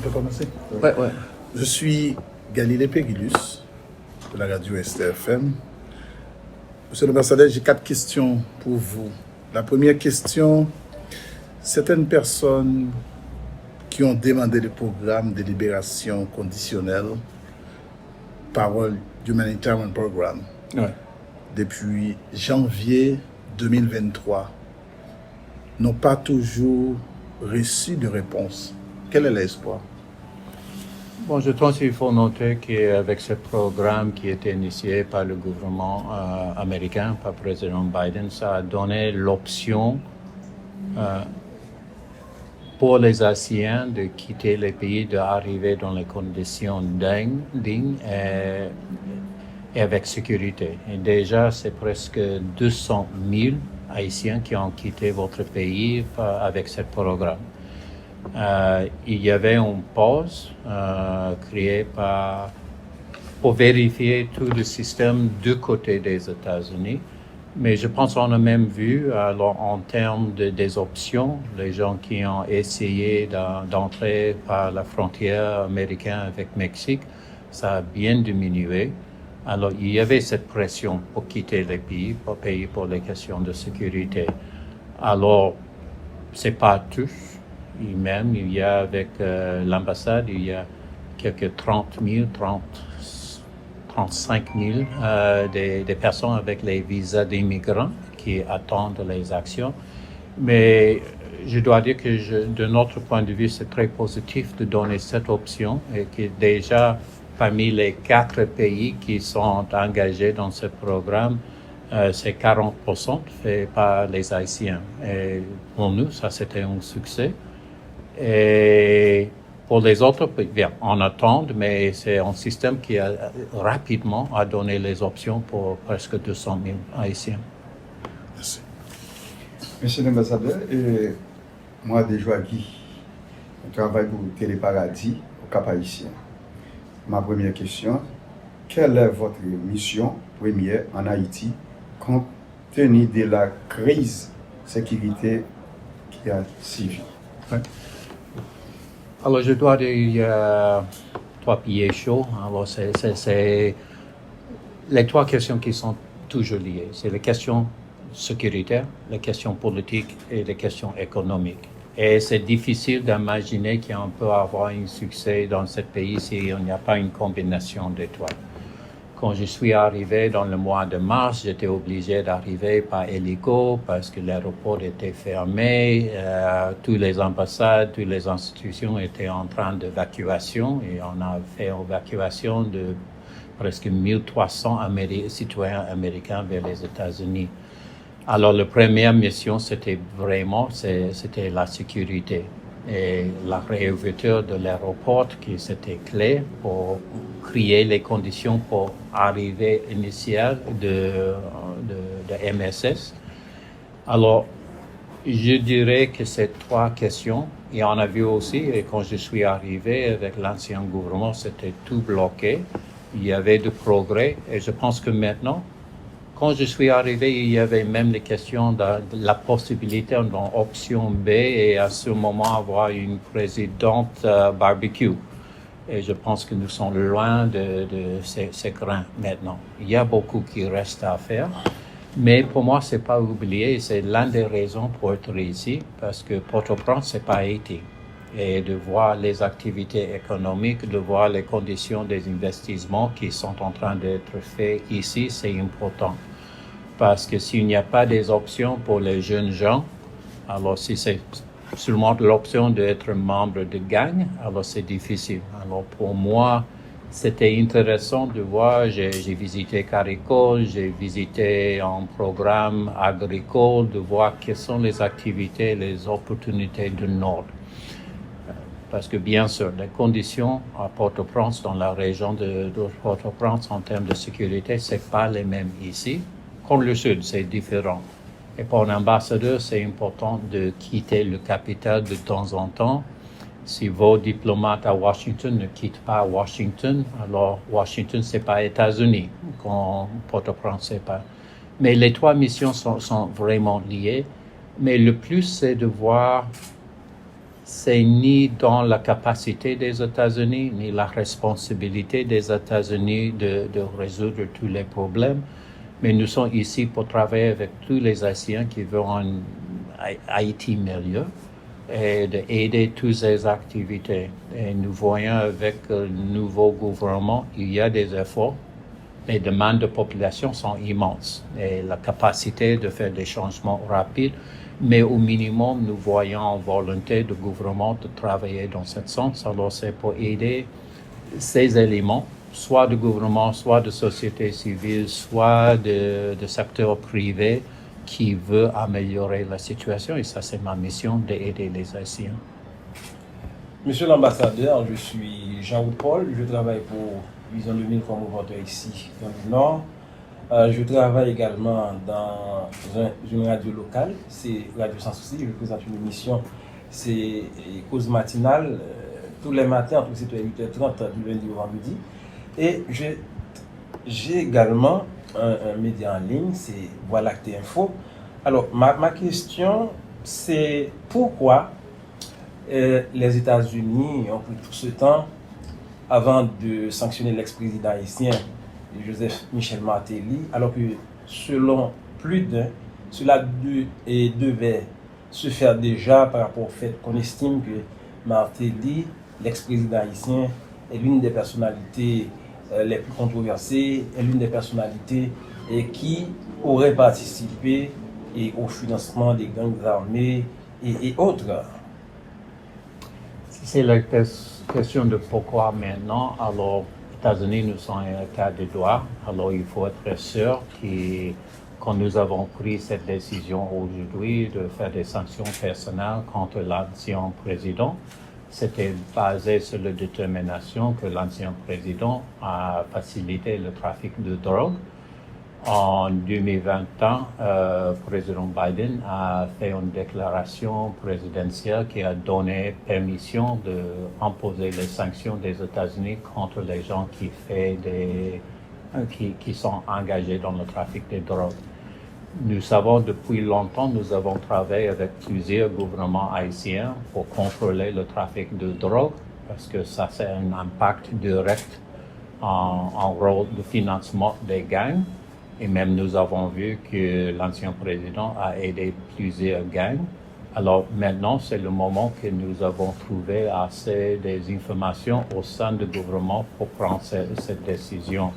peut commencer? Ouais. Je suis Galilée Périllus, de la radio STFM. Monsieur l'ambassadeur, j'ai 4 questions pour vous. La première question, certaines personnes qui ont demandé le programme de libération conditionnelle, Parole Humanitarian Program, depuis janvier 2023, n'ont pas toujours reçu de réponse. Quel est l'espoir? Bon, je pense qu'il faut noter qu'avec ce programme qui a été initié par le gouvernement américain, par le président Biden, ça a donné l'option pour les Haïtiens de quitter le pays, d'arriver dans les conditions dignes et avec sécurité. Et déjà, c'est presque 200 000 Haïtiens qui ont quitté votre pays avec ce programme. Il y avait une pause créée pour vérifier tout le système du côté des États-Unis. Mais je pense qu'on a même vu, alors, en termes des options, les gens qui ont essayé d'entrer par la frontière américaine avec Mexique, ça a bien diminué. Alors, il y avait cette pression pour quitter le pays, pour payer pour les questions de sécurité. Alors, c'est pas tous. Et même, il y a avec l'ambassade, il y a quelques 35 000 des personnes avec les visas d'immigrants qui attendent les actions. Mais je dois dire que de notre point de vue, c'est très positif de donner cette option et que déjà, parmi les 4 pays qui sont engagés dans ce programme, c'est 40% fait par les Haïtiens. Et pour nous, ça, c'était un succès. Et pour les autres, bien, on attend, mais c'est un système qui a rapidement donné les options pour presque 200 000 Haïtiens. Merci. Monsieur l'ambassadeur, moi déjà Guy, je travaille pour Téléparadis au Cap Haïtien. Ma première question, quelle est votre mission première en Haïti compte tenu de la crise sécurité qui a suivi? Ouais. Alors, je dois dire, il y a 3 piliers chauds. Alors, c'est les 3 questions qui sont toujours liées. C'est les questions sécuritaires, les questions politiques et les questions économiques. Et c'est difficile d'imaginer qu'on peut avoir un succès dans ce pays s'il n'y a pas une combinaison des 3. Quand je suis arrivé dans le mois de mars, j'étais obligé d'arriver par hélico parce que l'aéroport était fermé. Toutes les ambassades, toutes les institutions étaient en train d'évacuation et on a fait une évacuation de presque 1300 citoyens américains vers les États-Unis. Alors, la première mission, c'était la sécurité. Et la réouverture de l'aéroport, qui c'était clé pour créer les conditions pour arrivée initiale de MSS. Alors, je dirais que ces 3 questions, et on a vu aussi, et quand je suis arrivé avec l'ancien gouvernement, c'était tout bloqué. Il y avait du progrès, et je pense que maintenant, quand je suis arrivé, il y avait même les questions de la possibilité dans option B et à ce moment avoir une présidente barbecue. Et je pense que nous sommes loin de ces grains maintenant. Il y a beaucoup qui reste à faire. Mais pour moi, c'est pas oublié. C'est l'une des raisons pour être ici parce que Port-au-Prince, c'est pas Haïti. Et de voir les activités économiques, de voir les conditions des investissements qui sont en train d'être faits ici, c'est important. Parce que s'il n'y a pas des options pour les jeunes gens, alors si c'est seulement l'option d'être membre de gang, alors c'est difficile. Alors pour moi, c'était intéressant de voir, j'ai visité Caricole, j'ai visité un programme agricole, de voir quelles sont les activités, les opportunités du Nord. Parce que bien sûr, les conditions à Port-au-Prince, dans la région de Port-au-Prince en termes de sécurité, c'est pas les mêmes ici. Comme le Sud, c'est différent. Et pour un ambassadeur, c'est important de quitter le capital de temps en temps. Si vos diplomates à Washington ne quittent pas Washington, alors Washington, c'est pas États-Unis, quand Port-au-Prince, c'est pas. Mais les 3 missions sont vraiment liées. Mais le plus, c'est de voir c'est ni dans la capacité des États-Unis, ni la responsabilité des États-Unis de résoudre tous les problèmes. Mais nous sommes ici pour travailler avec tous les Haïtiens qui veulent un Haïti meilleur et d'aider toutes ces activités. Et nous voyons avec le nouveau gouvernement, il y a des efforts. Les demandes de population sont immenses et la capacité de faire des changements rapides, mais au minimum, nous voyons une volonté du gouvernement de travailler dans ce sens. Alors, c'est pour aider ces éléments, soit du gouvernement, soit de société civile, soit de secteur privé, qui veut améliorer la situation. Et ça, c'est ma mission d'aider les Haïtiens. Monsieur l'ambassadeur, je suis Jean-Roux Paul, je travaille pour Vision 2000 comme reporter ici dans le Nord. Je travaille également dans une radio locale, c'est Radio Sans Souci. Je présente une émission, c'est Cause matinale, tous les matins entre 7h et 8h30 du lundi au vendredi. Et j'ai également un média en ligne, c'est Voie Lactée Info. Alors, ma question, c'est pourquoi les États-Unis ont pris tout ce temps avant de sanctionner l'ex-président haïtien Joseph Michel Martelly, alors que selon plus d'un, cela devait se faire déjà par rapport au fait qu'on estime que Martelly, l'ex-président haïtien, est l'une des personnalités les plus controversées, est l'une des personnalités qui aurait participé au financement des gangs armés et autres. C'est la question de pourquoi maintenant. Alors, les États-Unis, nous sommes un État de droit. Alors, il faut être sûr que quand nous avons pris cette décision aujourd'hui de faire des sanctions personnelles contre l'ancien président, c'était basé sur la détermination que l'ancien président a facilité le trafic de drogue. En 2021, le président Biden a fait une déclaration présidentielle qui a donné permission d'imposer les sanctions des États-Unis contre les gens qui sont engagés dans le trafic de drogue. Nous savons depuis longtemps, nous avons travaillé avec plusieurs gouvernements haïtiens pour contrôler le trafic de drogue parce que ça, c'est un impact direct en rôle de financement des gangs. Et même nous avons vu que l'ancien président a aidé plusieurs gangs. Alors maintenant, c'est le moment que nous avons trouvé assez d'informations au sein du gouvernement pour prendre cette décision.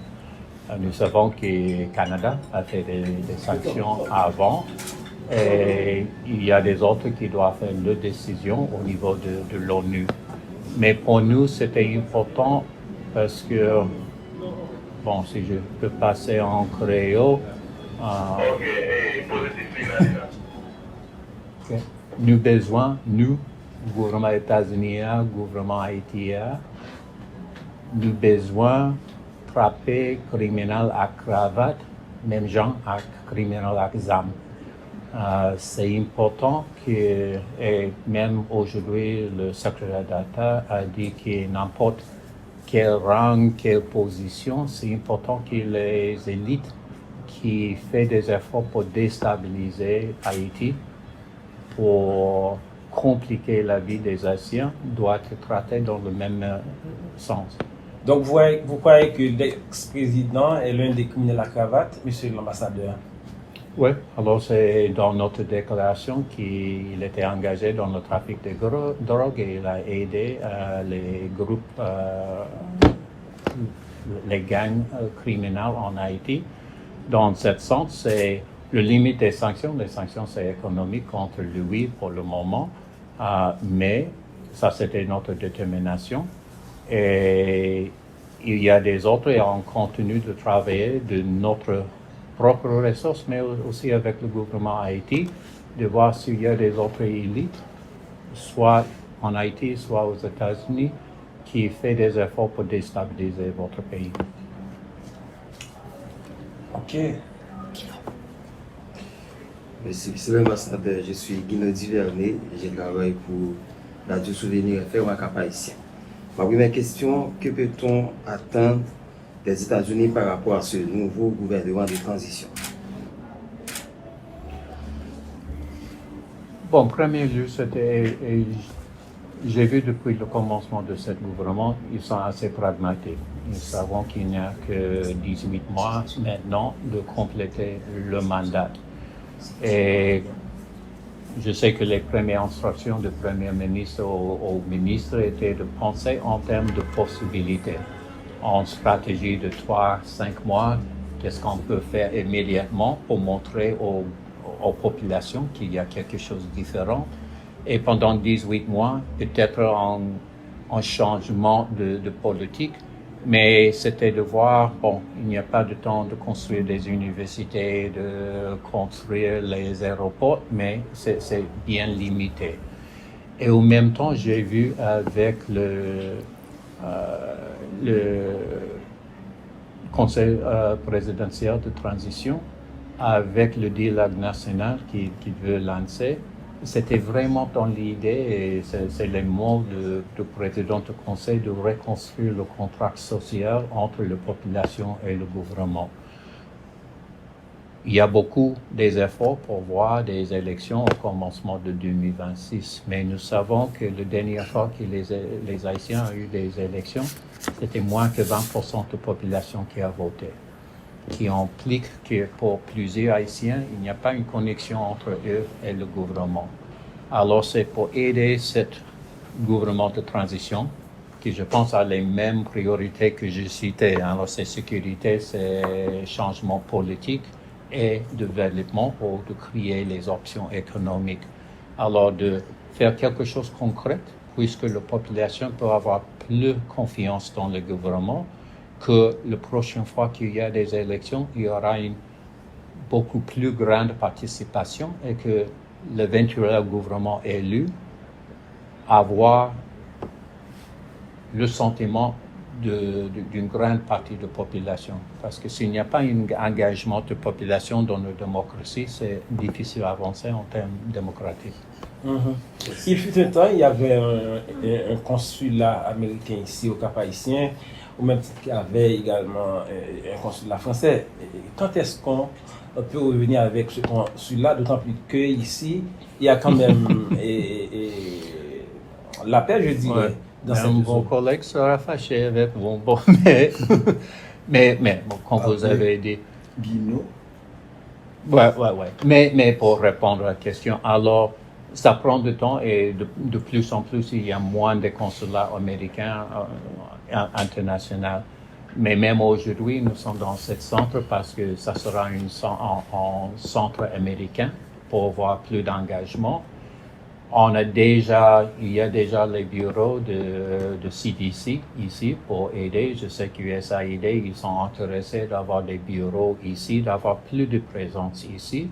Nous savons que le Canada a fait des sanctions avant et il y a des autres qui doivent faire leurs décisions au niveau de l'ONU. Mais pour nous, c'était important parce que, bon, si je peux passer en créole, nous besoin, nous, gouvernement états-unien, gouvernement haïtien, nous besoin frapper criminel à cravate, même gens à criminel à zam. C'est important que, et même aujourd'hui, le secrétaire d'État a dit que n'importe quel rang, quelle position, c'est important que les élites qui font des efforts pour déstabiliser Haïti, pour compliquer la vie des Haïtiens, doivent être traités dans le même sens. Donc, vous croyez que l'ex-président est l'un des criminels à cravate, monsieur l'ambassadeur? Oui, alors c'est dans notre déclaration qu'il était engagé dans le trafic de drogue et il a aidé les groupes, les gangs criminels en Haïti. Dans ce sens, c'est le limite des sanctions. Les sanctions, c'est économique contre lui pour le moment, mais ça, c'était notre détermination. Et il y a des autres et on continue de travailler de notre propres ressources, mais aussi avec le gouvernement Haïti, de voir s'il y a des autres élites, soit en Haïti, soit aux États-Unis, qui font des efforts pour déstabiliser votre pays. Ok. Monsieur l'ambassadeur, je suis Guino Duvernay, je travaille pour Radio Souvenir FM à Cap-Haïtien. Ma première question, que peut-on attendre des États-Unis par rapport à ce nouveau gouvernement de transition? Bon, premier lieu, c'était J'ai vu depuis le commencement de ce gouvernement, ils sont assez pragmatiques. Ils savent qu'il n'y a que 18 mois maintenant de compléter le mandat. Et je sais que les premières instructions du Premier ministre au ministre étaient de penser en termes de possibilités. En stratégie de 3-5 mois, qu'est-ce qu'on peut faire immédiatement pour montrer aux populations qu'il y a quelque chose de différent. Et pendant 18 mois, peut-être un changement de politique, mais c'était de voir, bon, il n'y a pas de temps de construire des universités, de construire les aéroports, mais c'est bien limité. Et en même temps, j'ai vu avec le Conseil présidentiel de transition, avec le dialogue national qu'il veut lancer, c'était vraiment dans l'idée, et c'est les mots du président du Conseil, de reconstruire le contrat social entre la population et le gouvernement. Il y a beaucoup des efforts pour voir des élections au commencement de 2026, mais nous savons que la dernière fois que les Haïtiens ont eu des élections, c'était moins que 20% de la population qui a voté, qui implique que pour plusieurs Haïtiens, il n'y a pas une connexion entre eux et le gouvernement. Alors c'est pour aider ce gouvernement de transition, qui je pense a les mêmes priorités que j'ai citées. Alors c'est sécurité, c'est changement politique et développement pour de créer les options économiques. Alors de faire quelque chose de concret, puisque la population peut avoir plus confiance dans le gouvernement, que la prochaine fois qu'il y a des élections, il y aura une beaucoup plus grande participation et que l'éventuel gouvernement élu avoir le sentiment d'une grande partie de la population. Parce que s'il n'y a pas un engagement de population dans la démocratie, c'est difficile d'avancer en termes démocratiques. Mm-hmm. Il fut un temps, il y avait un consulat américain ici au Cap-Haïtien, au même titre qu'il y avait également un consulat français. Quand est-ce qu'on peut revenir avec ce consulat, d'autant plus qu'ici, il y a quand même la paix, je dirais. Ouais. Dans Même cette vos zone. collègues sera fâché avec vous. Bon, mais bon, comme vous avez dit. Guino. Ouais. Mais pour répondre à la question, alors, ça prend du temps et de plus en plus, il y a moins de consulats américains internationaux. Mais même aujourd'hui, nous sommes dans ce centre parce que ça sera un centre américain pour avoir plus d'engagement. Il y a déjà les bureaux de CDC ici pour aider. Je sais qu'USAID, ils sont intéressés d'avoir des bureaux ici, d'avoir plus de présence ici.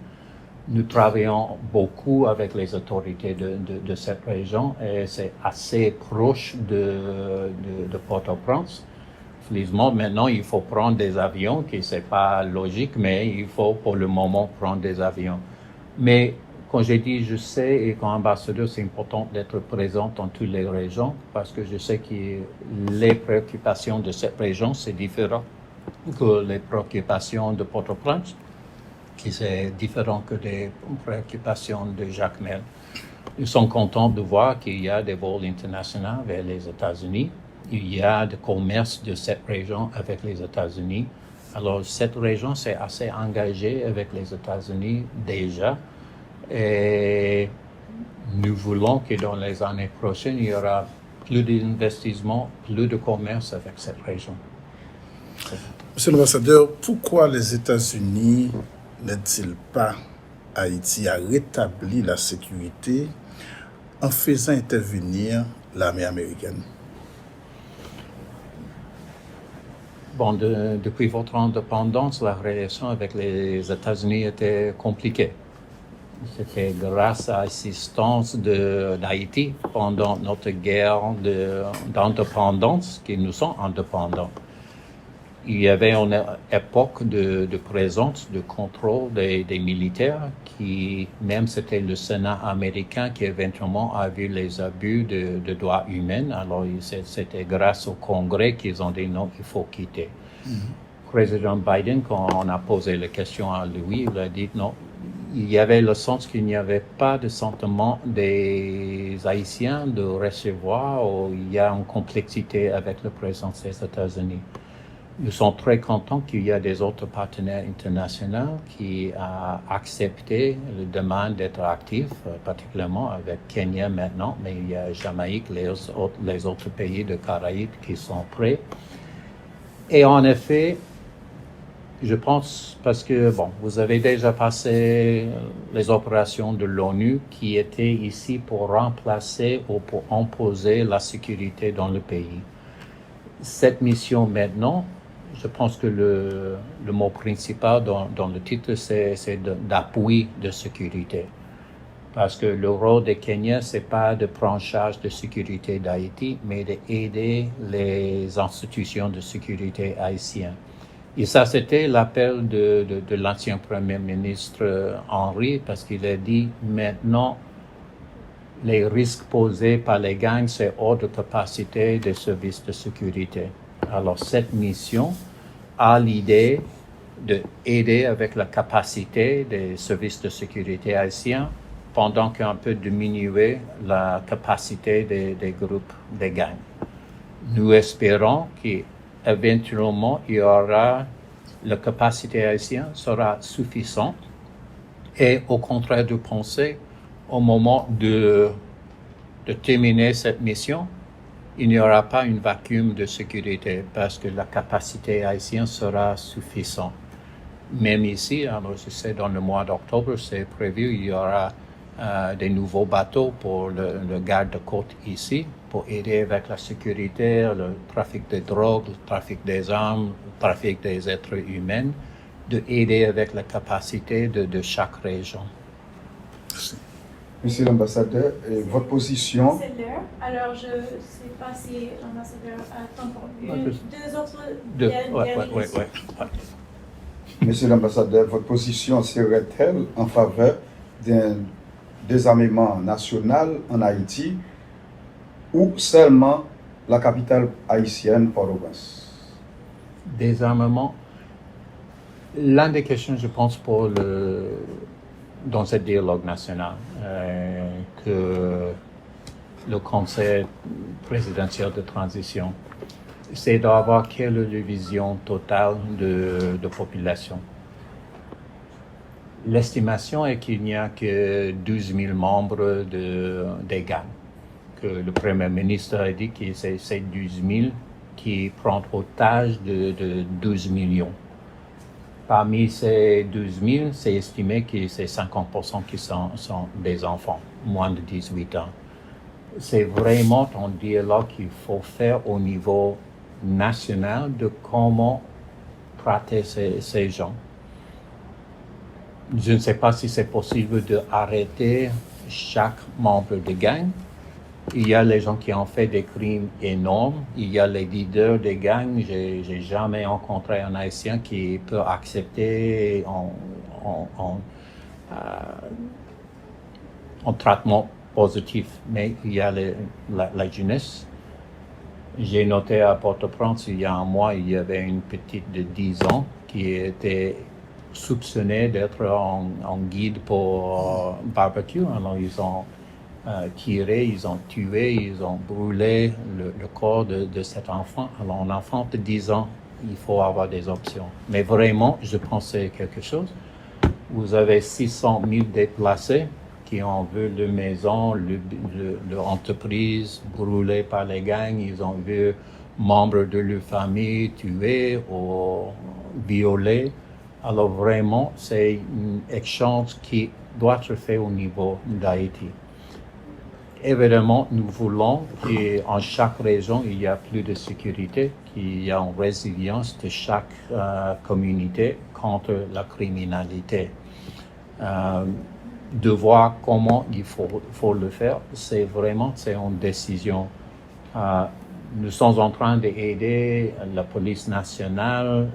Nous travaillons beaucoup avec les autorités de cette région et c'est assez proche de Port-au-Prince. Finalement, maintenant, il faut prendre des avions, qui c'est pas logique, mais il faut pour le moment prendre des avions. Mais quand j'ai dit je sais et comme ambassadeur, c'est important d'être présent dans toutes les régions parce que je sais que les préoccupations de cette région, c'est différent que les préoccupations de Port-au-Prince, qui c'est différent que les préoccupations de Jacmel. Nous sommes contents de voir qu'il y a des vols internationaux vers les États-Unis. Il y a du commerce de cette région avec les États-Unis. Alors, cette région s'est assez engagée avec les États-Unis déjà. Et nous voulons que dans les années prochaines, il y aura plus d'investissement, plus de commerce avec cette région. Monsieur l'ambassadeur, pourquoi les États-Unis n'aident-ils pas Haïti à rétablir la sécurité en faisant intervenir l'armée américaine? Bon, depuis votre indépendance, la relation avec les États-Unis était compliquée. C'était grâce à l'assistance d'Haïti pendant notre guerre d'indépendance que nous sommes indépendants. Il y avait une époque de présence, de contrôle des militaires qui, même c'était le Sénat américain qui éventuellement a vu les abus de droits humains. Alors c'était grâce au Congrès qu'ils ont dit non, il faut quitter. Président Biden, quand on a posé la question à lui, il a dit non, il y avait le sens qu'il n'y avait pas de sentiment des Haïtiens de recevoir, ou il y a une complexité avec la présence des États-Unis. Nous sommes très contents qu'il y a des autres partenaires internationaux qui ont accepté la demande d'être actifs, particulièrement avec Kenya maintenant, mais il y a Jamaïque, les autres pays de Caraïbes qui sont prêts. Et en effet, je pense, parce que, vous avez déjà passé les opérations de l'ONU qui étaient ici pour remplacer ou pour imposer la sécurité dans le pays. Cette mission maintenant, je pense que le mot principal dans le titre, c'est d'appui de sécurité. Parce que le rôle de Kenya, c'est pas de prendre charge de sécurité d'Haïti, mais d'aider les institutions de sécurité haïtiennes. Et ça, c'était l'appel de l'ancien Premier ministre Henry, parce qu'il a dit maintenant, les risques posés par les gangs, c'est hors de capacité des services de sécurité. Alors, cette mission a l'idée d'aider avec la capacité des services de sécurité haïtiens pendant qu'on peut diminuer la capacité des groupes des gangs. Nous espérons qu'éventuellement, il y aura la capacité haïtienne sera suffisante et au contraire de penser au moment de terminer cette mission, il n'y aura pas un vacuum de sécurité parce que la capacité haïtienne sera suffisante. Même ici, alors je sais, dans le mois d'octobre, c'est prévu, il y aura des nouveaux bateaux pour le garde-côte ici, pour aider avec la sécurité, le trafic de drogue, le trafic des armes, le trafic des êtres humains, d'aider avec la capacité de chaque région. Merci. Monsieur l'ambassadeur, votre position... C'est l'heure. Alors, je ne sais pas si l'ambassadeur a encore deux autres questions. Monsieur l'ambassadeur, votre position serait-elle en faveur d'un désarmement national en Haïti ou seulement la capitale haïtienne, Port-au-Prince? Désarmement. L'une des questions, je pense, dans ce dialogue national, que le Conseil présidentiel de transition, c'est d'avoir quelle est la vision totale de population. L'estimation est qu'il n'y a que 12 000 membres des gangs. Que le Premier ministre a dit que c'est 12 000 qui prennent otage de 12 millions. Parmi ces 12 000, c'est estimé que c'est 50% qui sont des enfants, moins de 18 ans. C'est vraiment un dialogue qu'il faut faire au niveau national de comment traiter ces gens. Je ne sais pas si c'est possible d'arrêter chaque membre de gang. Il y a les gens qui ont fait des crimes énormes. Il y a les leaders des gangs. J'ai jamais rencontré un Haïtien qui peut accepter un traitement positif. Mais il y a la jeunesse. J'ai noté à Port-au-Prince, il y a un mois, il y avait une petite de 10 ans qui était soupçonnée d'être en guide pour barbecue. Alors, ils ont tiré, ils ont tué, ils ont brûlé le corps de cet enfant. Alors, un enfant de 10 ans, il faut avoir des options. Mais vraiment, je pensais quelque chose. Vous avez 600 000 déplacés qui ont vu leur maison, leur entreprise brûlée par les gangs. Ils ont vu membres de leur famille tués ou violés. Alors vraiment, c'est un échange qui doit être fait au niveau d'Haïti. Évidemment, nous voulons qu'en chaque région, il y a plus de sécurité, qu'il y a une résilience de chaque communauté contre la criminalité. De voir comment il faut le faire, c'est une décision. Nous sommes en train d'aider la police nationale,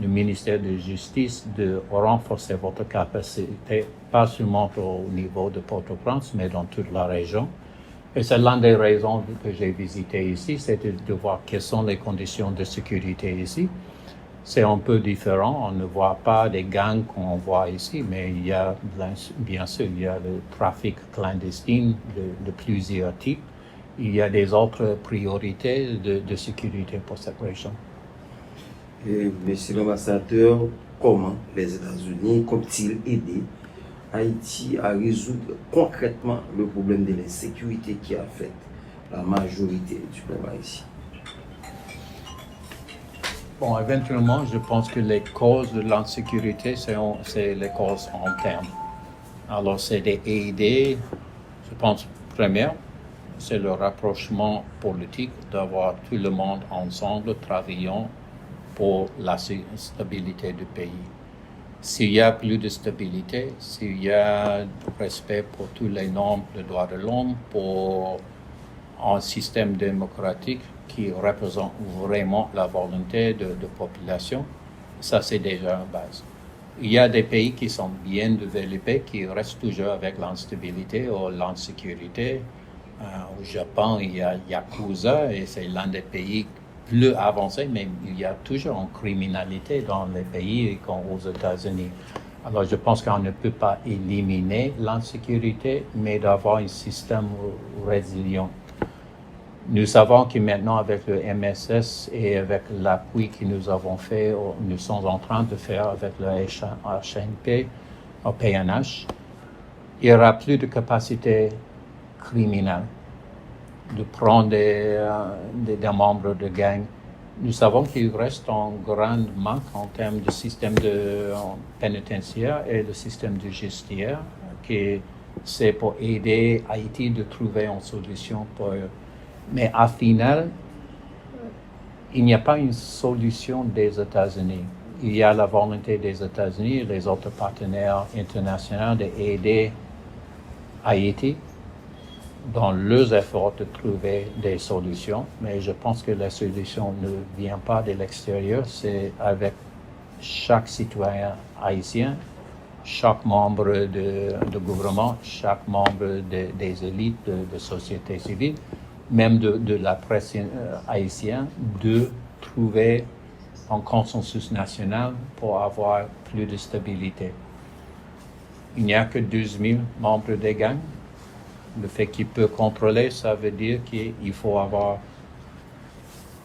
le ministère de Justice de renforcer votre capacité, pas seulement au niveau de Port-au-Prince, mais dans toute la région. Et c'est l'une des raisons que j'ai visité ici, c'est de voir quelles sont les conditions de sécurité ici. c'est un peu différent. On ne voit pas des gangs qu'on voit ici, mais il y a, bien sûr, il y a le trafic clandestin de plusieurs types. Il y a des autres priorités de sécurité pour cette région. Et, Monsieur l'ambassadeur, comment les États-Unis comptent-ils aider Haïti à résoudre concrètement le problème de l'insécurité qui affecte la majorité du peuple haïtien? Bon, éventuellement, je pense que les causes de l'insécurité, c'est les causes internes. Alors, c'est d'aider, je pense, première, c'est le rapprochement politique, d'avoir tout le monde ensemble travaillant pour la stabilité du pays. S'il y a plus de stabilité, s'il y a respect pour tous les normes de droits de l'homme, pour un système démocratique qui représente vraiment la volonté de population, ça c'est déjà une base. Il y a des pays qui sont bien développés, qui restent toujours avec l'instabilité ou l'insécurité. Au Japon, il y a Yakuza et c'est l'un des pays plus avancés, mais il y a toujours une criminalité dans les pays comme aux États-Unis. Alors je pense qu'on ne peut pas éliminer l'insécurité, mais d'avoir un système résilient. Nous savons que maintenant, avec le MSS et avec l'appui que nous avons fait, nous sommes en train de faire avec le HNP, au PNH, il n'y aura plus de capacité criminelle de prendre des membres de gang. Nous savons qu'il reste un grand manque en termes de système de pénitentiaire et le système de justice, que c'est pour aider Haïti de trouver une solution pour eux. Mais à final, il n'y a pas une solution des États-Unis. Il y a la volonté des États-Unis et les autres partenaires internationaux d'aider Haïti dans leurs efforts de trouver des solutions. Mais je pense que la solution ne vient pas de l'extérieur, c'est avec chaque citoyen haïtien, chaque membre de gouvernement, chaque membre des élites de société civile, même de la presse haïtienne, de trouver un consensus national pour avoir plus de stabilité. Il n'y a que 12 000 membres des gangs. Le fait qu'il peut contrôler, ça veut dire qu'il faut avoir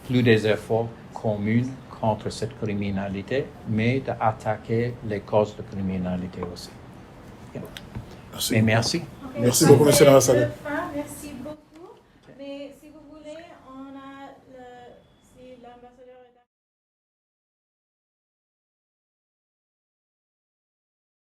plus des efforts communs contre cette criminalité, mais d'attaquer les causes de criminalité aussi. Merci. Mais merci. Merci beaucoup, monsieur l'ambassadeur. Merci beaucoup.